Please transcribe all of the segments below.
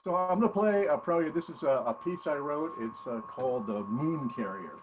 So I'm going to play probably, this is a piece I wrote. It's called the Moon Carrier.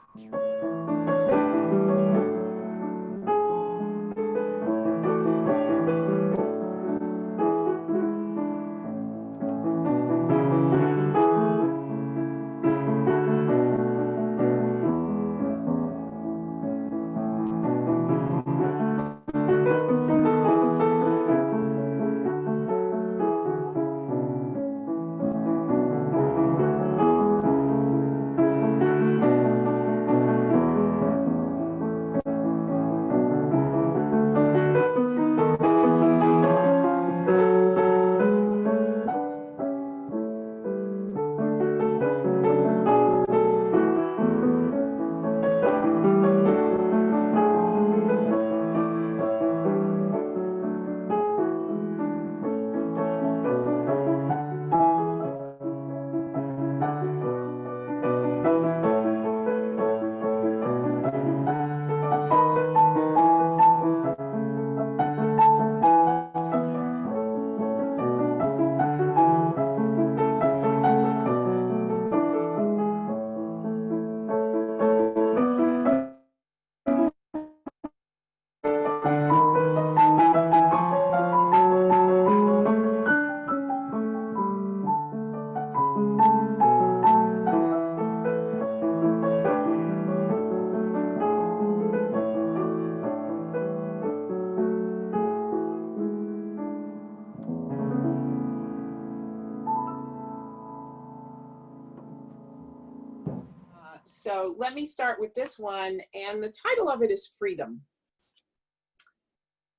So let me start with this one, and the title of it is Freedom.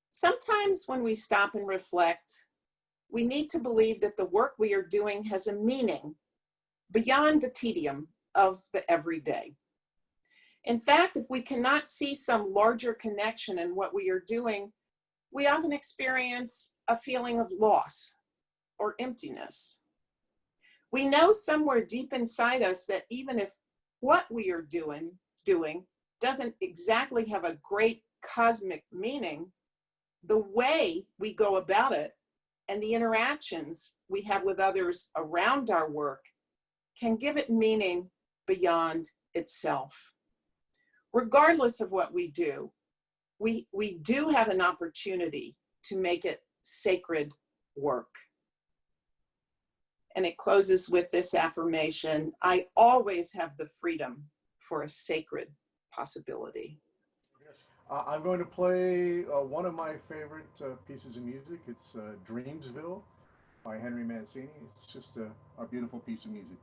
Sometimes when we stop and reflect, we need to believe that the work we are doing has a meaning beyond the tedium of the everyday. In fact, if we cannot see some larger connection in what we are doing, we often experience a feeling of loss or emptiness. We know somewhere deep inside us that even if what we are doing doesn't exactly have a great cosmic meaning, the way we go about it and the interactions we have with others around our work can give it meaning beyond itself. Regardless of what we do, we do have an opportunity to make it sacred work. And it closes with this affirmation: I always have the freedom for a sacred possibility. I'm going to play one of my favorite pieces of music. It's Dreamsville by Henry Mancini. It's just a beautiful piece of music.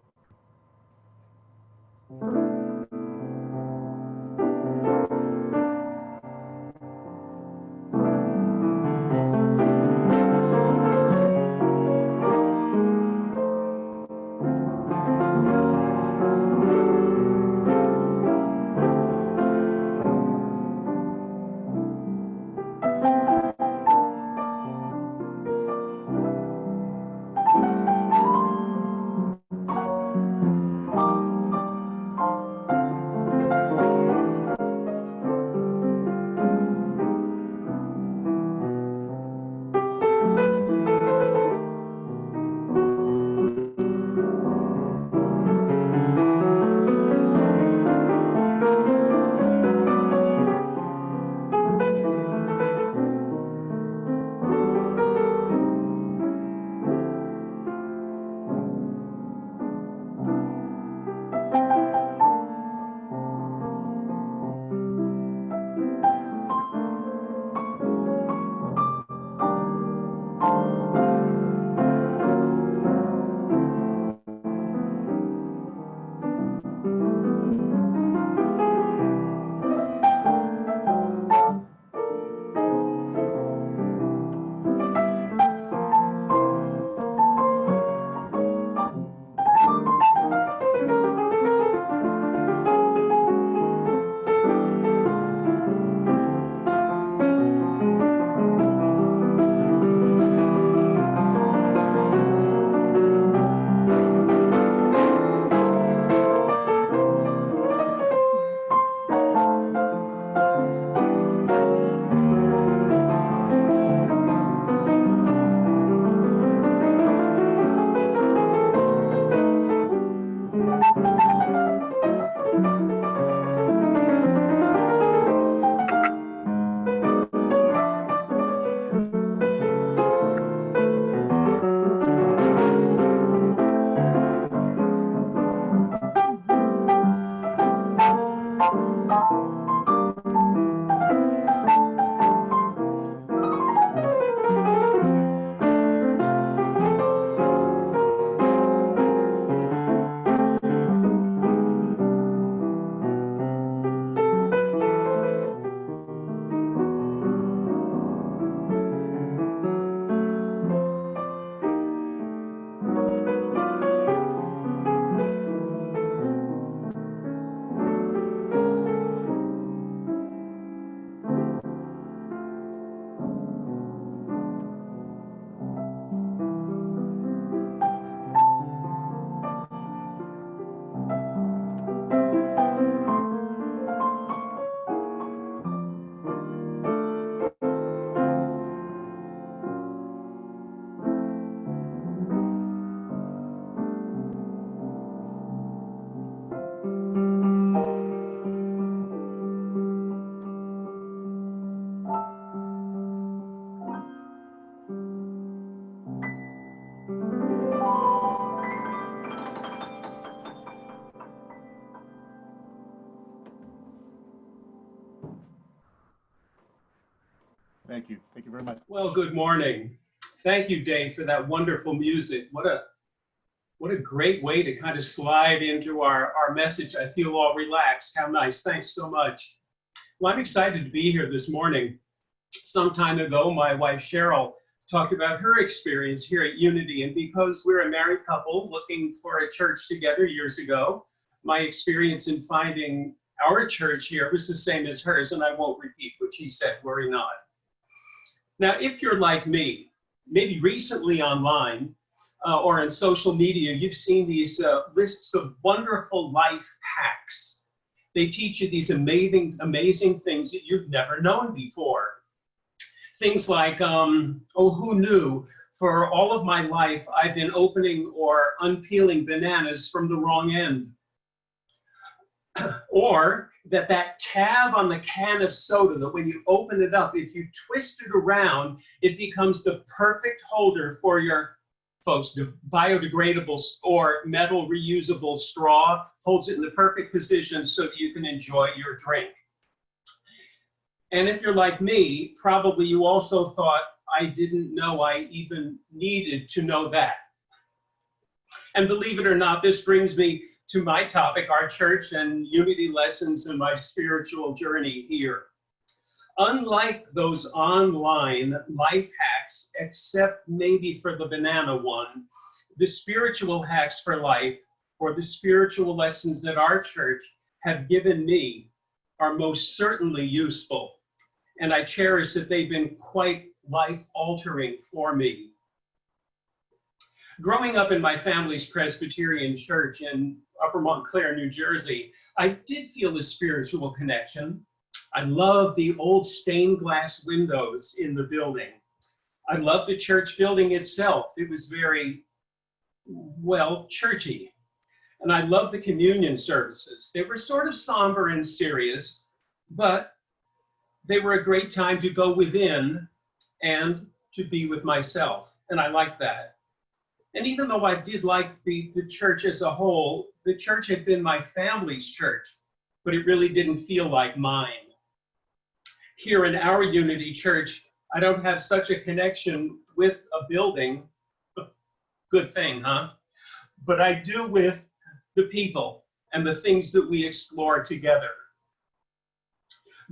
Thank you. Thank you very much. Well, good morning. Thank you, Dave, for that wonderful music. What a great way to kind of slide into our message. I feel all relaxed. How nice. Thanks so much. Well, I'm excited to be here this morning. Some time ago, my wife Cheryl talked about her experience here at Unity, and because we're a married couple looking for a church together years ago, my experience in finding our church here was the same as hers, and I won't repeat what she said, worry not. Now, if you're like me, maybe recently online or on social media, you've seen these lists of wonderful life hacks. They teach you these amazing things that you've never known before. Things like, who knew? For all of my life, I've been opening or unpeeling bananas from the wrong end. Or that tab on the can of soda, that when you open it up, if you twist it around, it becomes the perfect holder for your, folks, biodegradable or metal reusable straw, holds it in the perfect position so that you can enjoy your drink. And if you're like me, probably you also thought, I didn't know I even needed to know that. And believe it or not, this brings me to my topic, our church and Unity lessons and my spiritual journey here. Unlike those online life hacks, except maybe for the banana one, the spiritual hacks for life, or the spiritual lessons that our church have given me, are most certainly useful. And I cherish that they've been quite life-altering for me. Growing up in my family's Presbyterian church in Upper Montclair, New Jersey, I did feel a spiritual connection. I love the old stained glass windows in the building. I love the church building itself. It was very, well, churchy. And I love the communion services. They were sort of somber and serious, but they were a great time to go within and to be with myself. And I liked that. And even though I did like the church as a whole, the church had been my family's church, but it really didn't feel like mine. Here in our Unity church, I don't have such a connection with a building. Good thing, huh? But I do with the people and the things that we explore together.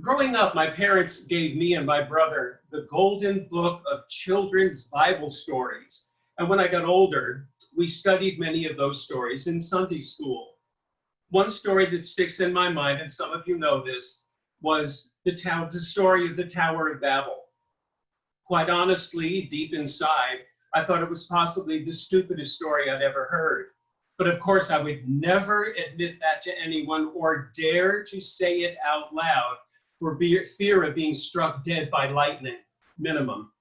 Growing up, my parents gave me and my brother the golden book of children's Bible stories. And when I got older, we studied many of those stories in Sunday school. One story that sticks in my mind, and some of you know this, was the story of the Tower of Babel. Quite honestly, deep inside, I thought it was possibly the stupidest story I'd ever heard. But of course, I would never admit that to anyone or dare to say it out loud for fear of being struck dead by lightning, minimum.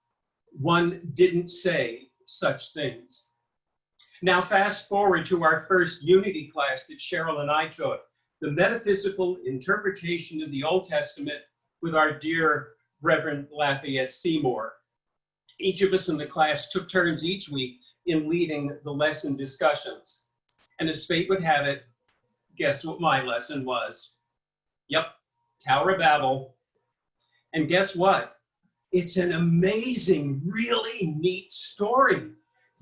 One didn't say such things. Now fast forward to our first Unity class that Cheryl and I took, the metaphysical interpretation of the Old Testament with our dear Reverend Lafayette Seymour. Each of us in the class took turns each week in leading the lesson discussions. And as fate would have it, guess what my lesson was? Yep, Tower of Babel. And guess what? It's an amazing, really neat story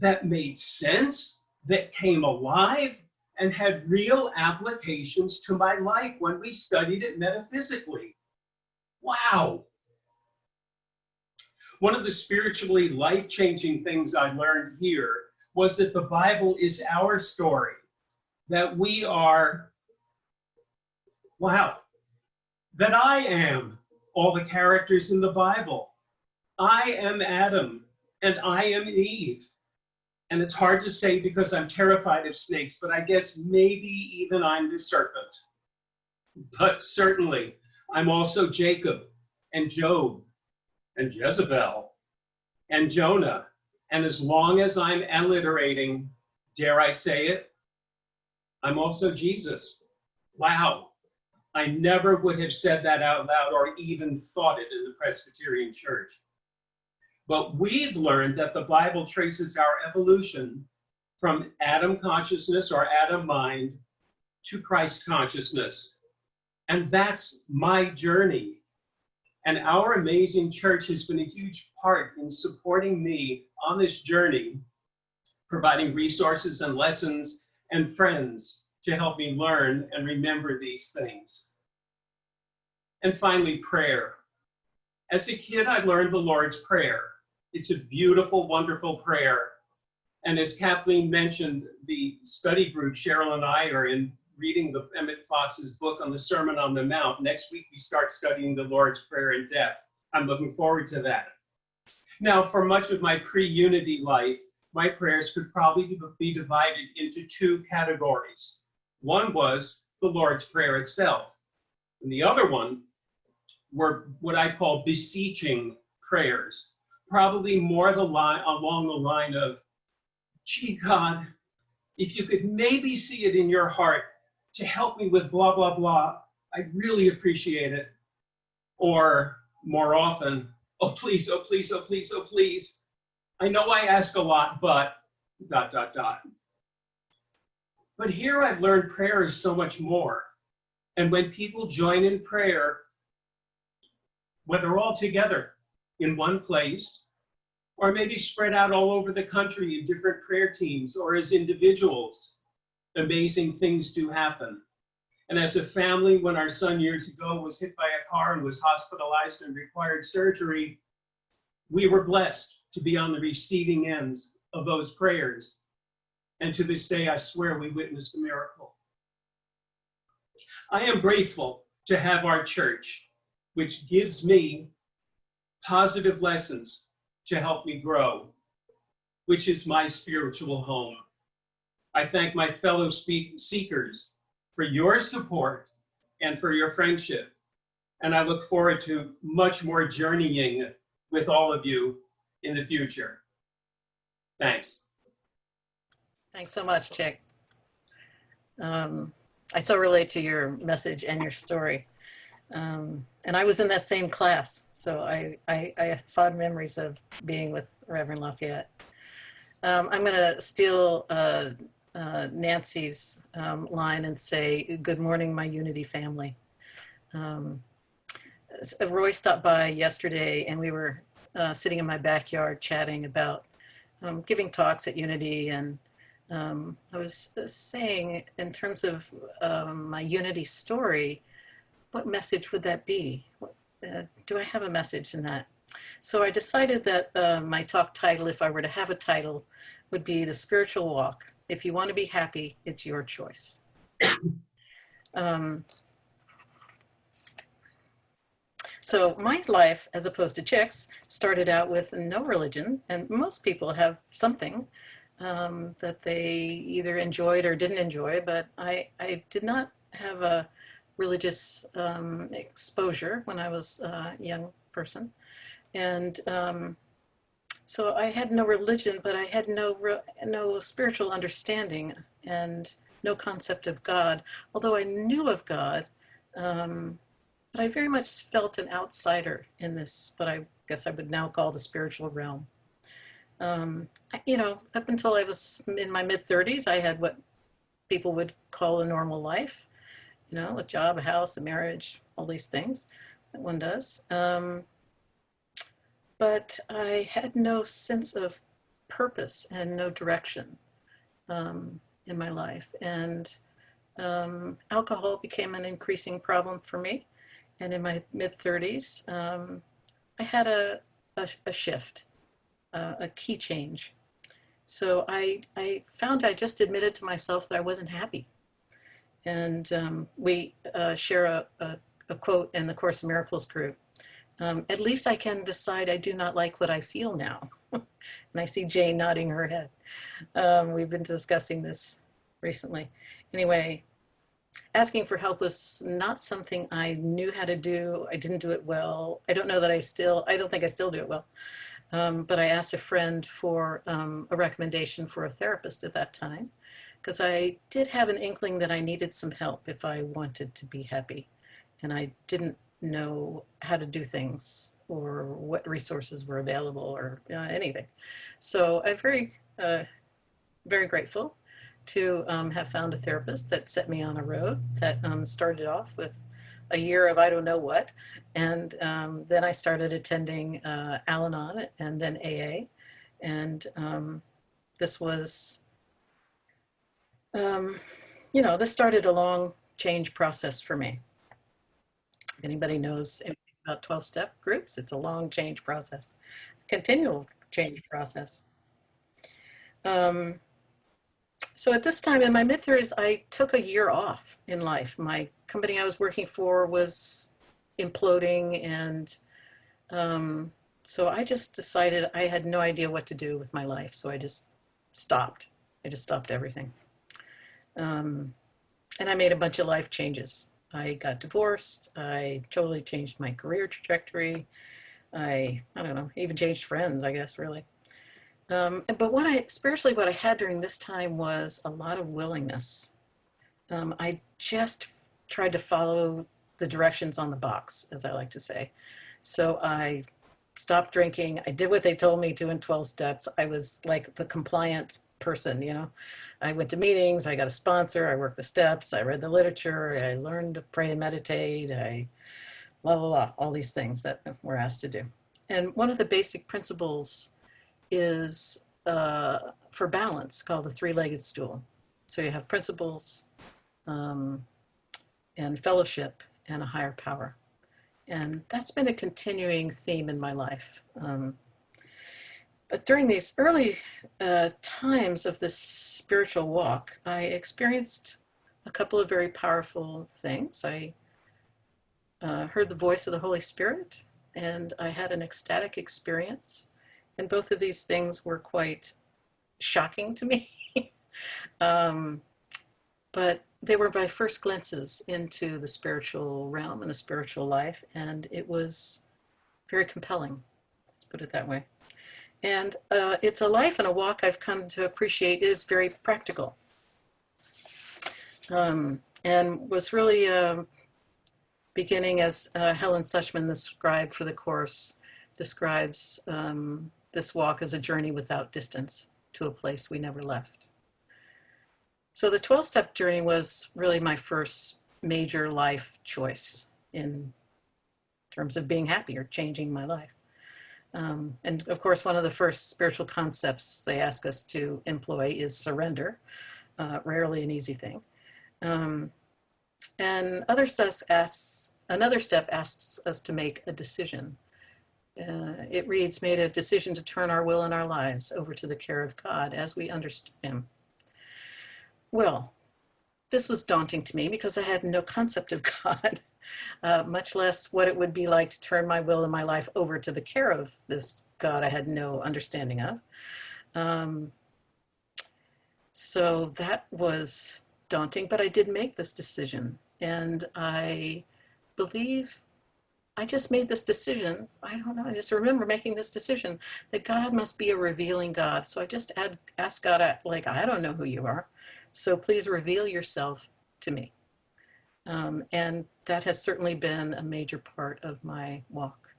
that made sense, that came alive, and had real applications to my life when we studied it metaphysically. Wow. One of the spiritually life-changing things I learned here was that the Bible is our story, that we are, wow, that I am all the characters in the Bible. I am Adam, and I am Eve. And it's hard to say because I'm terrified of snakes, but I guess maybe even I'm the serpent. But certainly, I'm also Jacob, and Job, and Jezebel, and Jonah. And as long as I'm alliterating, dare I say it, I'm also Jesus. Wow. I never would have said that out loud or even thought it in the Presbyterian Church. But we've learned that the Bible traces our evolution from Adam consciousness or Adam mind to Christ consciousness. And that's my journey. And our amazing church has been a huge part in supporting me on this journey, providing resources and lessons and friends to help me learn and remember these things. And finally, prayer. As a kid, I learned the Lord's Prayer. It's a beautiful, wonderful prayer. And as Kathleen mentioned, the study group, Cheryl and I are in reading the Emmett Fox's book on the Sermon on the Mount. Next week, we start studying the Lord's Prayer in depth. I'm looking forward to that. Now, for much of my pre-unity life, my prayers could probably be divided into two categories. One was the Lord's Prayer itself, and the other one were what I call beseeching prayers, probably more along the line of, gee, God, if you could maybe see it in your heart to help me with blah, blah, blah, I'd really appreciate it. Or more often, oh, please, oh, please, oh, please, oh, please. I know I ask a lot, but ... But here I've learned prayer is so much more. And when people join in prayer, whether all together in one place, or maybe spread out all over the country in different prayer teams, or as individuals, amazing things do happen. And as a family, when our son years ago was hit by a car and was hospitalized and required surgery, we were blessed to be on the receiving end of those prayers. And to this day, I swear we witnessed a miracle. I am grateful to have our church, which gives me positive lessons to help me grow, which is my spiritual home. I thank my fellow seekers for your support and for your friendship. And I look forward to much more journeying with all of you in the future. Thanks. Thanks so much, Chic. I so relate to your message and your story. And I was in that same class, so I have fond memories of being with Reverend Lafayette. I'm going to steal Nancy's line and say, good morning, my Unity family. Roy stopped by yesterday and we were sitting in my backyard chatting about giving talks at Unity, and I was saying, in terms of my Unity story, what message would that be? Do I have a message in that? So I decided that my talk title, if I were to have a title, would be The Spiritual Walk. If you want to be happy, it's your choice. So my life, as opposed to Chic's, started out with no religion, and most people have something that they either enjoyed or didn't enjoy, but I did not have a religious exposure when I was a young person. And so I had no religion, but I had no spiritual understanding and no concept of God, although I knew of God. But I very much felt an outsider in this, what I guess I would now call the spiritual realm. You know, up until I was in my mid-30s, I had what people would call a normal life, you know, a job, a house, a marriage, all these things that one does. But I had no sense of purpose and no direction in my life. And alcohol became an increasing problem for me. And in my mid-30s, I had a shift, a key change. So I found I just admitted to myself that I wasn't happy. And we share a quote in the Course in Miracles group. At least I can decide I do not like what I feel now. And I see Jane nodding her head. We've been discussing this recently. Anyway, asking for help was not something I knew how to do. I didn't do it well. I don't think I still do it well. But I asked a friend for a recommendation for a therapist at that time, because I did have an inkling that I needed some help if I wanted to be happy. And I didn't know how to do things or what resources were available or anything. So I'm very grateful to have found a therapist that set me on a road that started off with a year of I don't know what, And then I started attending Al-Anon and then AA. And this was, this started a long change process for me. If anybody knows anything about 12-step groups, it's a long change process, continual change process. So at this time in my mid-30s, I took a year off in life. My company I was working for was imploding, and so I just decided I had no idea what to do with my life. So I just stopped. I just stopped everything. And I made a bunch of life changes. I got divorced. I totally changed my career trajectory. I don't know, even changed friends, I guess, really. But spiritually, what I had during this time was a lot of willingness. I just tried to follow the directions on the box, as I like to say. So I stopped drinking. I did what they told me to in 12 steps. I was like the compliant person, you know. I went to meetings, I got a sponsor, I worked the steps, I read the literature, I learned to pray and meditate, all these things that we're asked to do. And one of the basic principles is for balance, called the three-legged stool. So you have principles and fellowship and a higher power. And that's been a continuing theme in my life. But during these early times of this spiritual walk, I experienced a couple of very powerful things. I heard the voice of the Holy Spirit, and I had an ecstatic experience. And both of these things were quite shocking to me. But they were my first glimpses into the spiritual realm and the spiritual life, and it was very compelling, let's put it that way. And it's a life and a walk I've come to appreciate is very practical. And was really beginning, as Helen Suchman, the scribe for the course, describes this walk as a journey without distance to a place we never left. So the 12-step journey was really my first major life choice in terms of being happy or changing my life. And of course, one of the first spiritual concepts they ask us to employ is surrender, rarely an easy thing. And another step asks us to make a decision. It reads, made a decision to turn our will and our lives over to the care of God as we understood him. Well, this was daunting to me because I had no concept of God, much less what it would be like to turn my will and my life over to the care of this God I had no understanding of. So that was daunting, but I did make this decision. And I believe I just made this decision. I don't know. I just remember making this decision that God must be a revealing God. So I just asked God, like, I don't know who you are. So please reveal yourself to me. And that has certainly been a major part of my walk.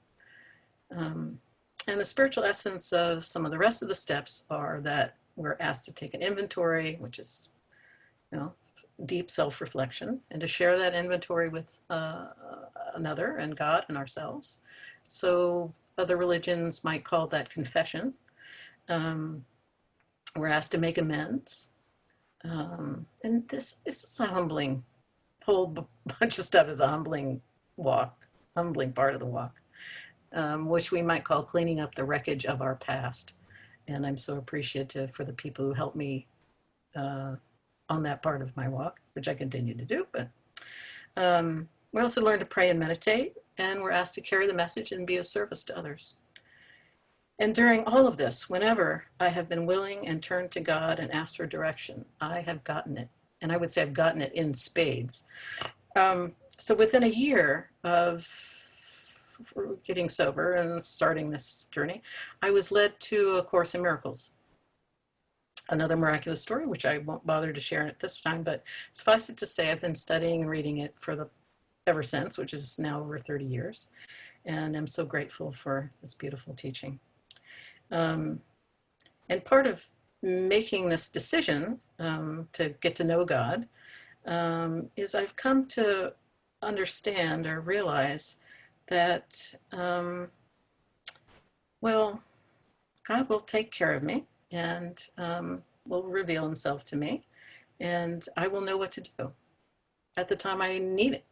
And the spiritual essence of some of the rest of the steps are that we're asked to take an inventory, which is, deep self-reflection, and to share that inventory with another and God and ourselves. So other religions might call that confession. We're asked to make amends. And this is a humbling, whole bunch of stuff is a humbling part of the walk, which we might call cleaning up the wreckage of our past. And I'm so appreciative for the people who helped me on that part of my walk, which I continue to do. But we also learn to pray and meditate, and we're asked to carry the message and be of service to others. And during all of this, whenever I have been willing and turned to God and asked for direction, I have gotten it. And I would say I've gotten it in spades. So within a year of getting sober and starting this journey, I was led to A Course in Miracles. Another miraculous story, which I won't bother to share at this time, but suffice it to say, I've been studying and reading it ever since, which is now over 30 years. And I'm so grateful for this beautiful teaching. And part of making this decision to get to know God is I've come to understand or realize that, well, God will take care of me and will reveal himself to me, and I will know what to do at the time I need it.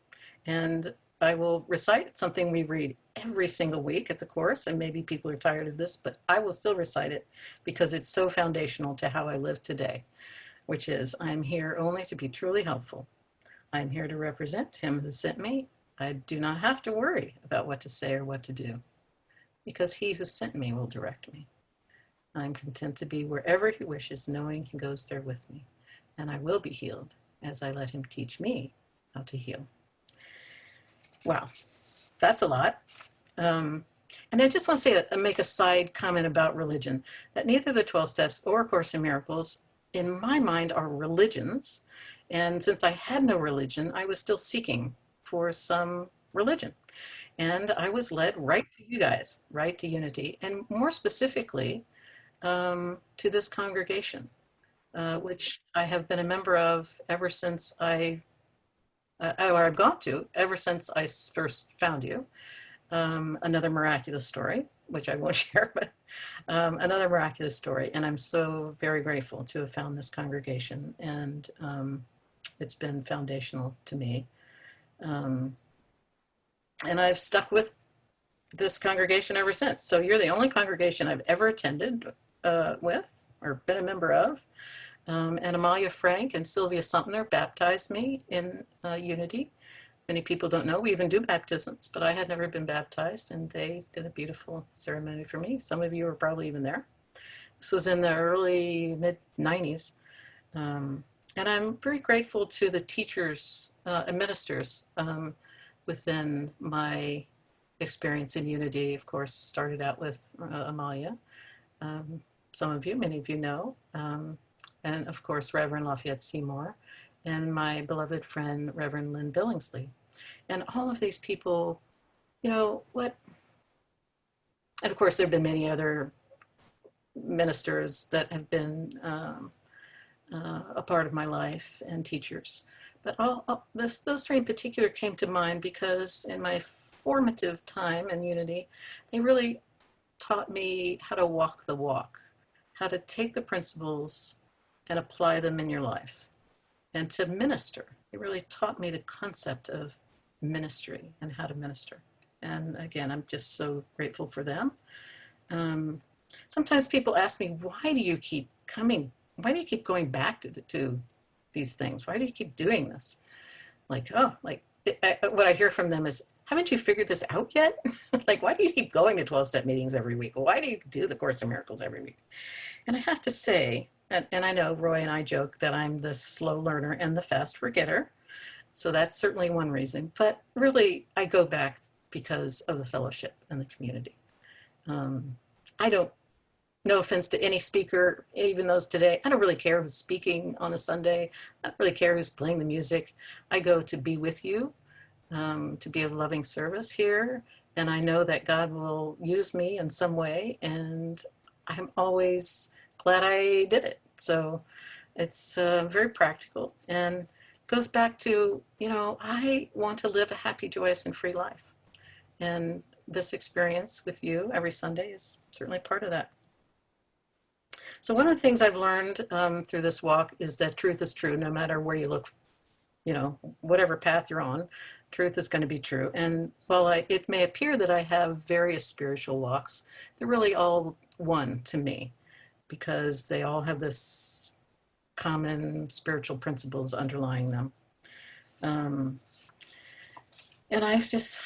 And I will recite something we read every single week at the course, and maybe people are tired of this, but I will still recite it because it's so foundational to how I live today, which is, I'm here only to be truly helpful. I'm here to represent him who sent me. I do not have to worry about what to say or what to do, because he who sent me will direct me. I'm content to be wherever he wishes, knowing he goes there with me, and I will be healed as I let him teach me how to heal. Wow, that's a lot. And I just want to say, make a side comment about religion, that neither the 12 Steps or A Course in Miracles, in my mind, are religions. And since I had no religion, I was still seeking for some religion. And I was led right to you guys, right to Unity, and more specifically, to this congregation, which I have been a member of ever since I've gone to ever since I first found you. Another miraculous story, which I won't share, but another miraculous story. And I'm so very grateful to have found this congregation, and it's been foundational to me. And I've stuck with this congregation ever since. So you're the only congregation I've ever attended with or been a member of. And Amalia Frank and Sylvia Sumner baptized me in Unity. Many people don't know we even do baptisms, but I had never been baptized, and they did a beautiful ceremony for me. Some of you are probably even there. This was in the early mid-90s. And I'm very grateful to the teachers and ministers within my experience in Unity. Of course, started out with Amalia. Some of you, many of you know. And of course, Reverend Lafayette Seymour, and my beloved friend, Reverend Lynn Billingsley. And all of these people, you know, and of course, there have been many other ministers that have been a part of my life, and teachers. But those three in particular came to mind because in my formative time in Unity, they really taught me how to walk the walk, how to take the principles and apply them in your life, and to minister. It really taught me the concept of ministry and how to minister. And again, I'm just so grateful for them. Sometimes people ask me, why do you keep coming? Why do you keep going back to these things? Why do you keep doing this? What I hear from them is, haven't you figured this out yet? Like, why do you keep going to 12-step meetings every week? Why do you do the Course in Miracles every week? And I have to say, and I know Roy and I joke that I'm the slow learner and the fast forgetter. So that's certainly one reason. But really, I go back because of the fellowship and the community. I don't, no offense to any speaker, even those today, I don't really care who's speaking on a Sunday. I don't really care who's playing the music. I go to be with you, to be of loving service here. And I know that God will use me in some way. And I'm always glad I did it. So it's very practical, and goes back to, you know, I want to live a happy, joyous, and free life. And this experience with you every Sunday is certainly part of that. So one of the things I've learned through this walk is that truth is true, no matter where you look, you know, whatever path you're on, truth is going to be true. And while it may appear that I have various spiritual walks, they're really all one to me, because they all have this common spiritual principles underlying them. And I'm just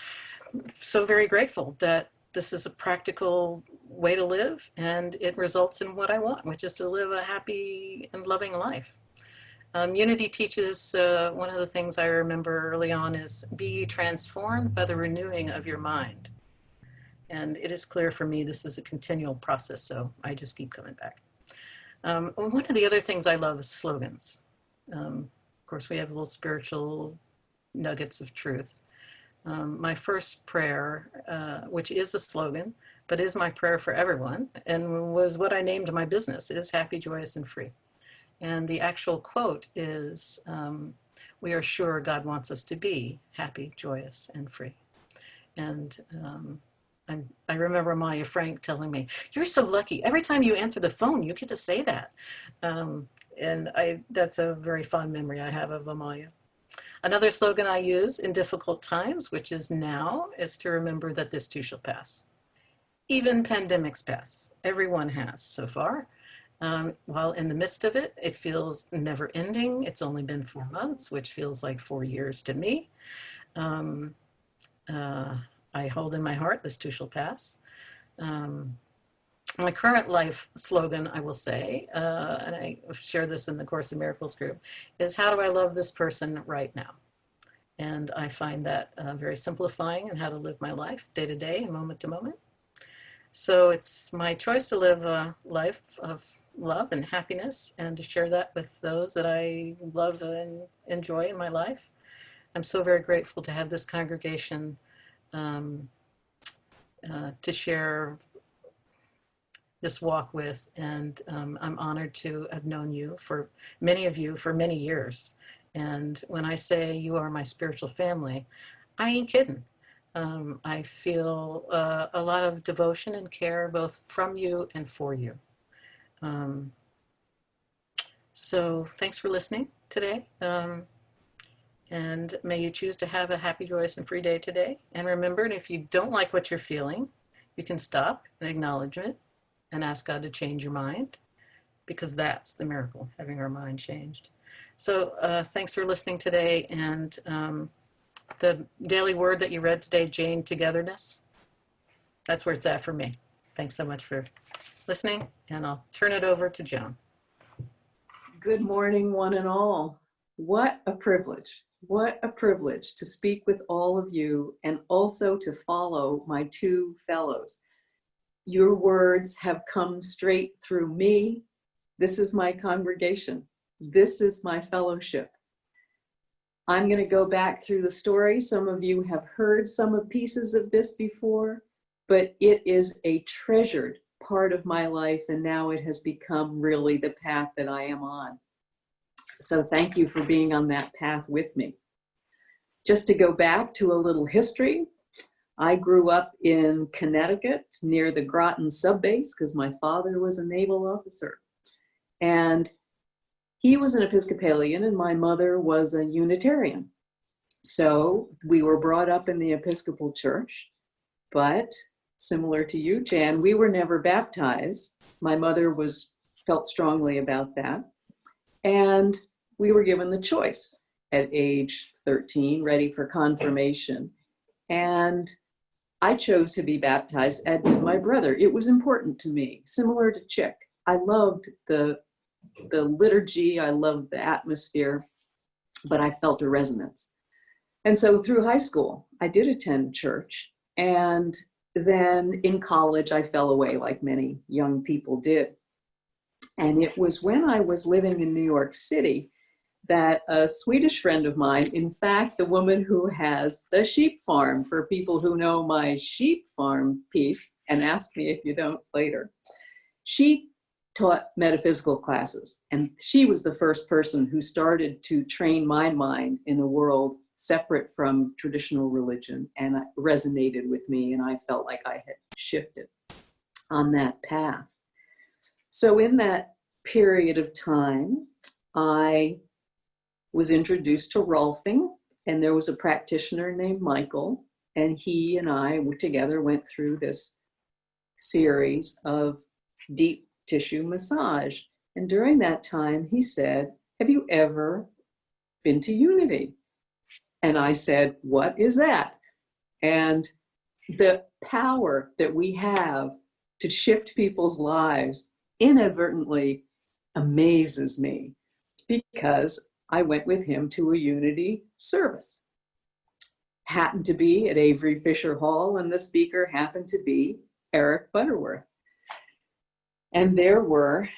so very grateful that this is a practical way to live, and it results in what I want, which is to live a happy and loving life. Unity teaches, one of the things I remember early on is, be transformed by the renewing of your mind. And it is clear for me this is a continual process, so I just keep coming back. One of the other things I love is slogans. Of course, we have little spiritual nuggets of truth. My first prayer, which is a slogan, but is my prayer for everyone, and was what I named my business, is happy, joyous, and free. And the actual quote is, we are sure God wants us to be happy, joyous, and free. And I remember Maya Frank telling me, "You're so lucky. Every time you answer the phone, you get to say that." And that's a very fond memory I have of Amaya. Another slogan I use in difficult times, which is now, is to remember that this too shall pass. Even pandemics pass. Everyone has so far. While in the midst of it, it feels never ending. It's only been 4 months, which feels like 4 years to me. I hold in my heart, this too shall pass. My current life slogan, I will say, and I share this in the Course in Miracles group, is how do I love this person right now? And I find that very simplifying in how to live my life day to day and moment to moment. So it's my choice to live a life of love and happiness and to share that with those that I love and enjoy in my life. I'm so very grateful to have this congregation to share this walk with, and I'm honored to have known you, for many of you, for many years. And when I say you are my spiritual family, I ain't kidding. I feel a lot of devotion and care both from you and for you. So thanks for listening today. And may you choose to have a happy, joyous, and free day today. And remember, if you don't like what you're feeling, you can stop and acknowledge it and ask God to change your mind, because that's the miracle, having our mind changed. So thanks for listening today. And the daily word that you read today, Jane, togetherness, that's where it's at for me. Thanks so much for listening, and I'll turn it over to Joan. Good morning, one and all. What a privilege. What a privilege to speak with all of you and also to follow my two fellows. Your words have come straight through me. This is my congregation. This is my fellowship. I'm going to go back through the story. Some of you have heard some of pieces of this before, but it is a treasured part of my life, and now it has become really the path that I am on. So thank you for being on that path with me. Just to go back to a little history, I grew up in Connecticut near the Groton sub base because my father was a naval officer. And he was an Episcopalian and my mother was a Unitarian. So we were brought up in the Episcopal Church, but similar to you, Jan, we were never baptized. My mother felt strongly about that. And we were given the choice at age 13, ready for confirmation. And I chose to be baptized, as did my brother. It was important to me, similar to Chic. I loved the liturgy, I loved the atmosphere, but I felt a resonance. And so through high school, I did attend church. And then in college, I fell away like many young people did. And it was when I was living in New York City that a Swedish friend of mine, in fact, the woman who has the sheep farm, for people who know my sheep farm piece, and ask me if you don't later, she taught metaphysical classes. And she was the first person who started to train my mind in a world separate from traditional religion, and it resonated with me, and I felt like I had shifted on that path. So in that period of time, I was introduced to Rolfing, and there was a practitioner named Michael, and he and I together went through this series of deep tissue massage. And during that time, he said, "Have you ever been to Unity?" And I said, "What is that?" And the power that we have to shift people's lives inadvertently amazes me, because I went with him to a Unity service. Happened to be at Avery Fisher Hall, and the speaker happened to be Eric Butterworth. And there were,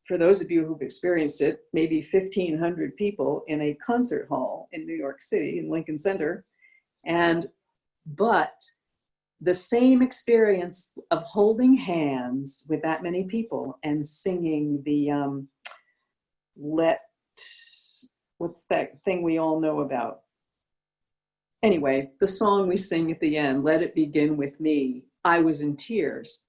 for those of you who've experienced it, maybe 1,500 people in a concert hall in New York City, in Lincoln Center. But the same experience of holding hands with that many people and singing the what's that thing we all know about? Anyway, the song we sing at the end, Let It Begin With Me, I was in tears.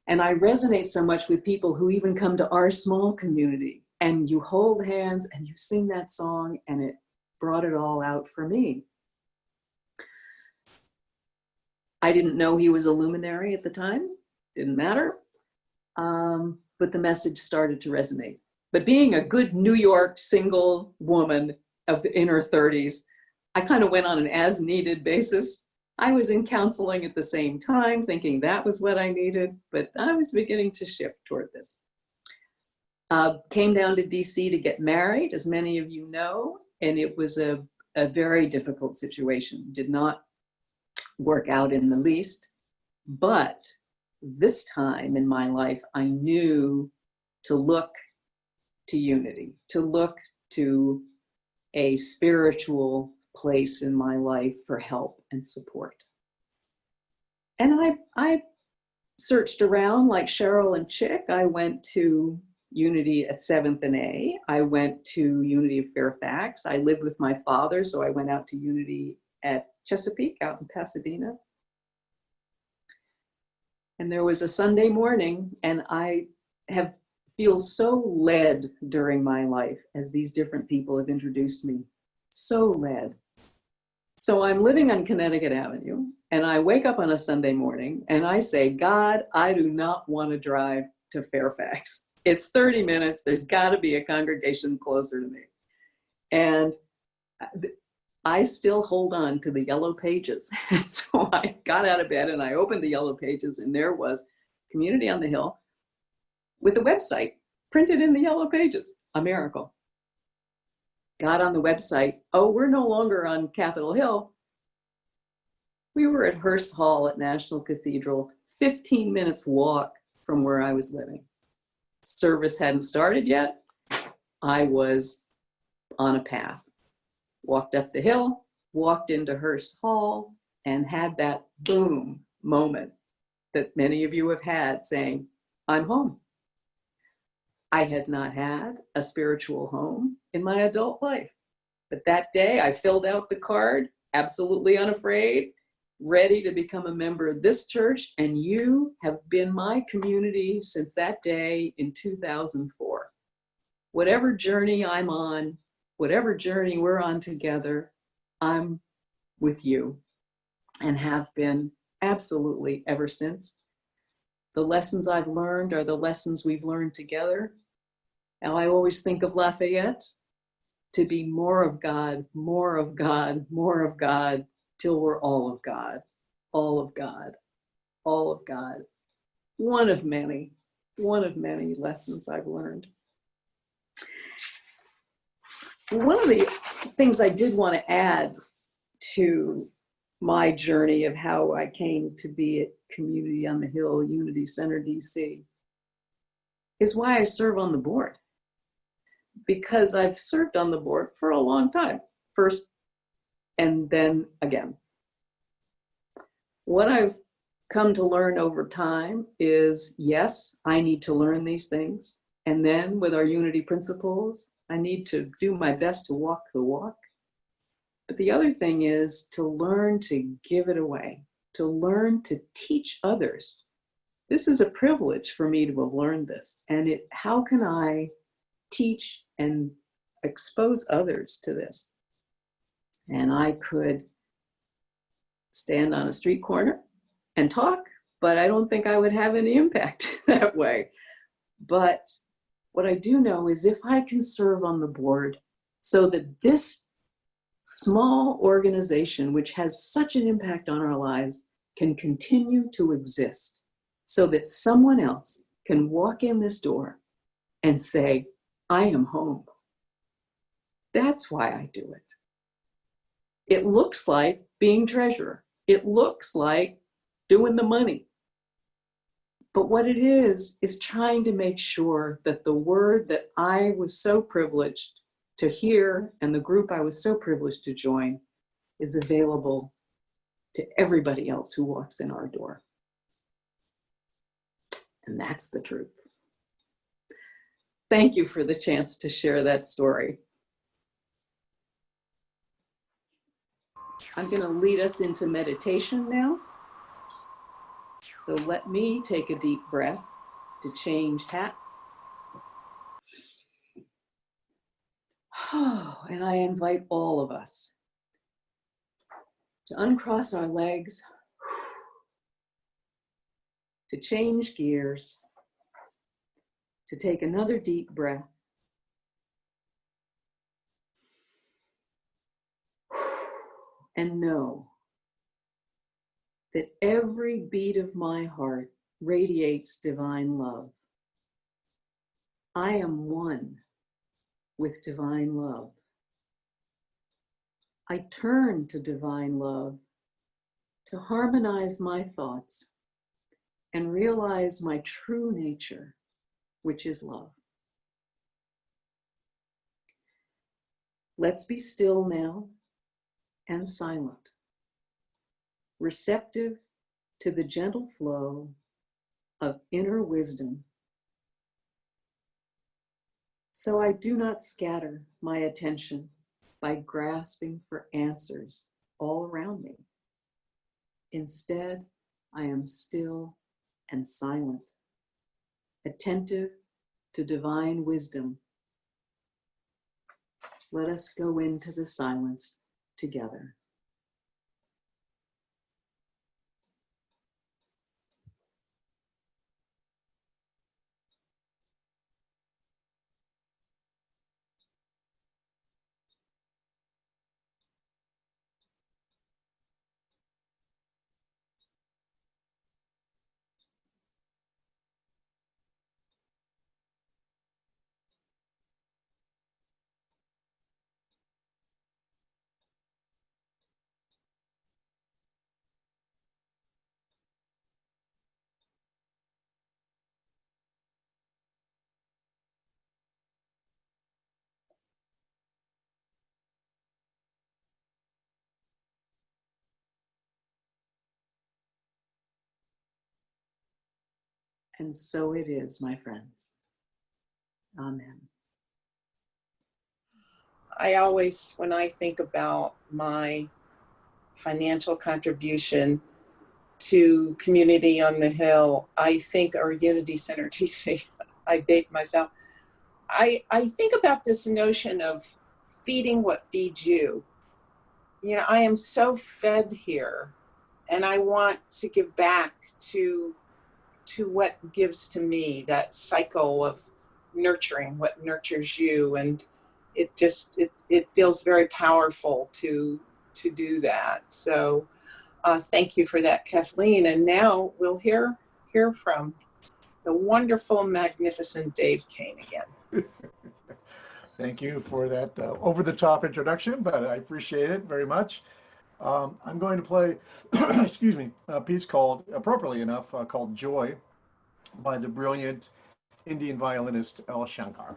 And I resonate so much with people who even come to our small community, and you hold hands and you sing that song, and it brought it all out for me. I didn't know he was a luminary at the time, didn't matter, but the message started to resonate. But being a good New York single woman in her 30s, I kind of went on an as-needed basis. I was in counseling at the same time, thinking that was what I needed, but I was beginning to shift toward this. Came down to DC to get married, as many of you know, and it was a very difficult situation. Did not work out in the least, but this time in my life, I knew to look to unity, to look to a spiritual place in my life for help and support. And I searched around like Cheryl and Chic. I went to Unity at 7th and A. I went to Unity of Fairfax. I lived with my father, so I went out to Unity at Chesapeake out in Pasadena. And there was a Sunday morning, and I feel so led during my life as these different people have introduced me, so led. So I'm living on Connecticut Avenue, and I wake up on a Sunday morning and I say, God, I do not want to drive to Fairfax. It's 30 minutes. There's got to be a congregation closer to me. And I still hold on to the yellow pages. And so I got out of bed and I opened the yellow pages, and there was Community on the Hill with a website printed in the yellow pages, a miracle. Got on the website, oh, we're no longer on Capitol Hill. We were at Hearst Hall at National Cathedral, 15 minutes walk from where I was living. Service hadn't started yet. I was on a path. Walked up the hill, walked into Hearst Hall, and had that boom moment that many of you have had, saying, I'm home. I had not had a spiritual home in my adult life. But that day I filled out the card, absolutely unafraid, ready to become a member of this church, and you have been my community since that day in 2004. Whatever journey I'm on, whatever journey we're on together, I'm with you and have been absolutely ever since. The lessons I've learned are the lessons we've learned together. And I always think of Lafayette, to be more of God, more of God, more of God, till we're all of God, all of God, all of God. One of many lessons I've learned. One of the things I did want to add to my journey of how I came to be at Community on the Hill, Unity Center, DC, is why I serve on the board. Because I've served on the board for a long time, first and then again. What I've come to learn over time is, yes, I need to learn these things. And then with our Unity principles, I need to do my best to walk the walk. But the other thing is to learn to give it away, to learn to teach others. This is a privilege for me to have learned this. And how can I teach and expose others to this? And I could stand on a street corner and talk, but I don't think I would have any impact that way. But what I do know is if I can serve on the board so that this small organization, which has such an impact on our lives, can continue to exist so that someone else can walk in this door and say, I am home. That's why I do it. It looks like being treasurer. It looks like doing the money. But what it is trying to make sure that the word that I was so privileged to hear and the group I was so privileged to join is available to everybody else who walks in our door. And that's the truth. Thank you for the chance to share that story. I'm going to lead us into meditation now. So let me take a deep breath to change hats. And I invite all of us to uncross our legs, to change gears, to take another deep breath. And know that every beat of my heart radiates divine love. I am one with divine love. I turn to divine love to harmonize my thoughts and realize my true nature, which is love. Let's be still now and silent, receptive to the gentle flow of inner wisdom, so I do not scatter my attention by grasping for answers all around me. Instead, I am still and silent, attentive to divine wisdom. Let us go into the silence together. And so it is, my friends. Amen. I always, when I think about my financial contribution to Community on the Hill, I think our Unity Center TC, I date myself. I think about this notion of feeding what feeds you. You know, I am so fed here, and I want to give back to what gives to me, that cycle of nurturing what nurtures you. And it feels very powerful to do that. So thank you for that, Kathleen. And now we'll hear from the wonderful, magnificent Dave Kane again. Thank you for that over-the-top introduction, but I appreciate it very much. I'm going to play, excuse me, a piece called, appropriately enough, called Joy by the brilliant Indian violinist L. Shankar.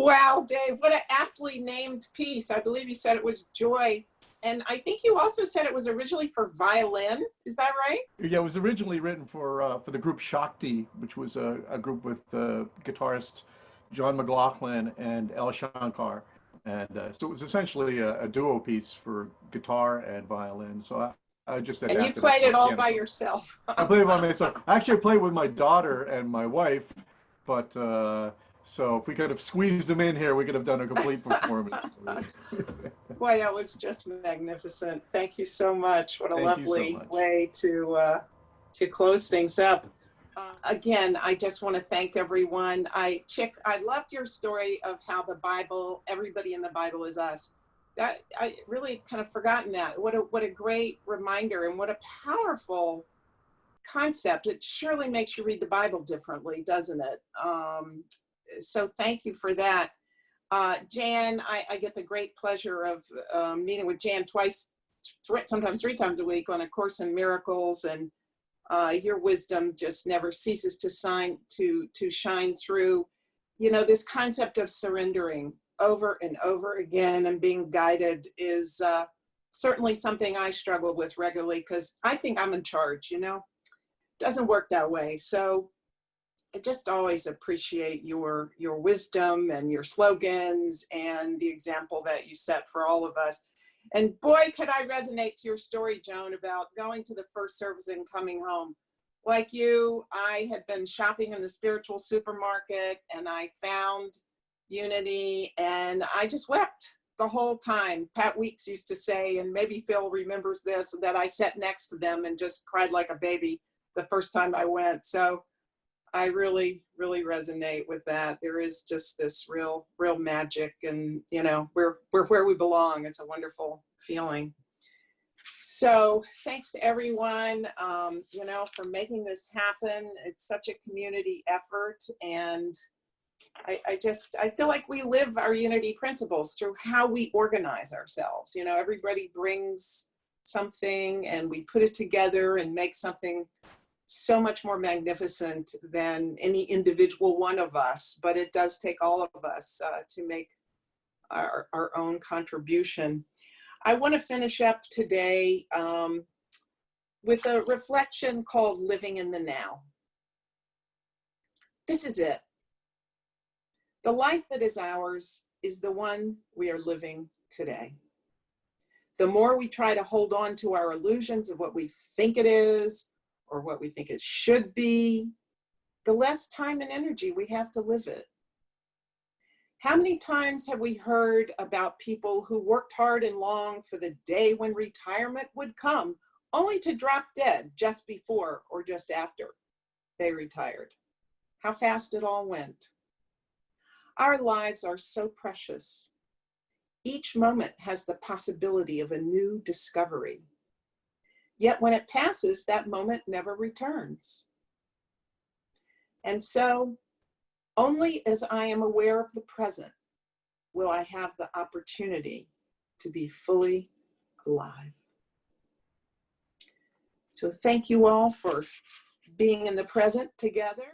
Wow, Dave, what an aptly named piece. I believe you said it was Joy. And I think you also said it was originally for violin. Is that right? Yeah, it was originally written for the group Shakti, which was a group with guitarist John McLaughlin and El Shankar. And so it was essentially a duo piece for guitar and violin. So I just And you adapted played it all by piano. yourself. I played it by myself. Actually, I played with my daughter and my wife, but so if we could have squeezed them in here, we could have done a complete performance. Boy, that was just magnificent. Thank you so much. What a Thank you so lovely much. way to close things up. Again, I just want to thank everyone. Chick, I loved your story of how the Bible, everybody in the Bible is us. That I really kind of forgotten that. What a great reminder, and what a powerful concept. It surely makes you read the Bible differently, doesn't it? So thank you for that. Jan, I get the great pleasure of meeting with Jan twice, sometimes 3 times a week on A Course in Miracles, and your wisdom just never ceases to shine through. You know, this concept of surrendering over and over again and being guided is certainly something I struggle with regularly, because I think I'm in charge, you know. Doesn't work that way. So I just always appreciate your wisdom and your slogans and the example that you set for all of us. And boy, could I resonate to your story, Joan, about going to the first service and coming home. Like you, I had been shopping in the spiritual supermarket and I found unity, and I just wept the whole time. Pat Weeks used to say, and maybe Phil remembers this, that I sat next to them and just cried like a baby the first time I went. So I really, really resonate with that. There is just this real magic, and you know, we're where we belong. It's a wonderful feeling. So thanks to everyone, you know, for making this happen. It's such a community effort, and I feel like we live our unity principles through how we organize ourselves. You know, everybody brings something and we put it together and make something so much more magnificent than any individual one of us, but it does take all of us to make our own contribution. I want to finish up today with a reflection called Living in the Now. This is it. The life that is ours is the one we are living today. The more we try to hold on to our illusions of what we think it is, or what we think it should be, the less time and energy we have to live it. How many times have we heard about people who worked hard and long for the day when retirement would come, only to drop dead just before or just after they retired? How fast it all went. Our lives are so precious. Each moment has the possibility of a new discovery. Yet when it passes, that moment never returns. And so, only as I am aware of the present will I have the opportunity to be fully alive. So thank you all for being in the present together.